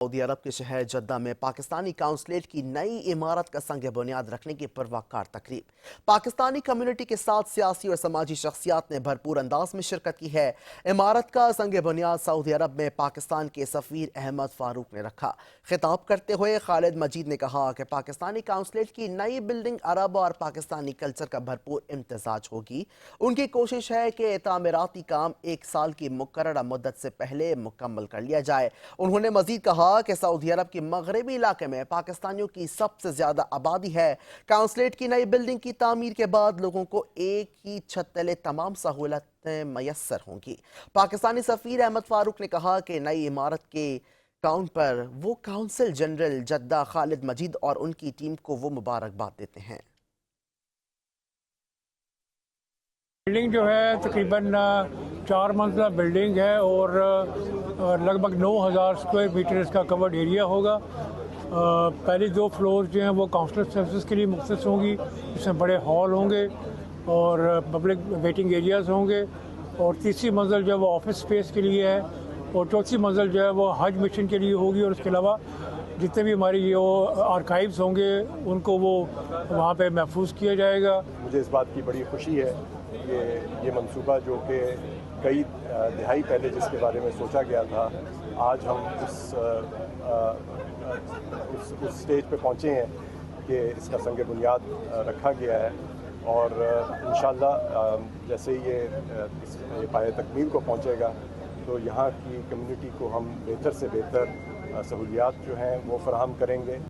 Saudi अरब के शहर जद्दा में पाकिस्तानी काउंसलेट की नई इमारत का संग बुनियाद रखने की परवाकार तकरीब। पाकिस्तानी कम्युनिटी के साथ सियासी और समाजी शख्सियात ने भरपूर अंदाज में शिरकत की है। इमारत का संग बुनियाद सऊदी अरब में पाकिस्तान के सफीर अहमद फारूक ने रखा। खिताब करते हुए खालिद मजीद ने कहा कि पाकिस्तानी काउंसलेट की नई बिल्डिंग अरब और पाकिस्तानी कल्चर का भरपूर इम्तजाज होगी। उनकी कोशिश है कि तामीराती काम 1 साल की मुकर्ररा मुद्दत से पहले मुकम्मल कर लिया जाए। उन्होंने मजीद कहा कि सऊदी अरब के मगरबी इलाके में पाकिस्तानियों की सबसे ज्यादा आबादी है। काउंसलेट की नई बिल्डिंग की तामीर के बाद लोगों को एक ही छत तले तमाम सहूलतें मयसर होंगी। पाकिस्तानी सफीर अहमद फारूक ने कहा कि नई इमारत के काउंट पर वो काउंसिल जनरल जद्दा खालिद मजीद और उनकी टीम को वो मुबारकबाद देते हैं। बिल्डिंग जो है तकरीबन 4 मंजिला बिल्डिंग है और लगभग 9,000 स्क्वायर मीटर इसका कवर्ड एरिया होगा। पहली 2 फ्लोर जो हैं वो काउंसलर सर्विस के लिए मुख्तस होंगी। इसमें बड़े हॉल होंगे और पब्लिक वेटिंग एरियाज़ होंगे और तीसरी मंजिल जो है वो ऑफिस स्पेस के लिए है और चौथी मंजिल जो है वो हज मिशन के लिए होगी। और उसके अलावा जितने भी हमारी ये आर्काइव्स होंगे उनको वो वहाँ पे महफूज किया जाएगा। मुझे इस बात की बड़ी खुशी है कि ये मंसूबा जो कि कई दिहाई पहले जिसके बारे में सोचा गया था, आज हम उस स्टेज पे पहुँचे हैं कि इसका संग बुनियाद रखा गया है और इंशाअल्लाह जैसे ये पाए तकमील को पहुँचेगा तो यहाँ की कम्युनिटी को हम बेहतर से बेहतर सहूलियात जो हैं वो फराहम करेंगे।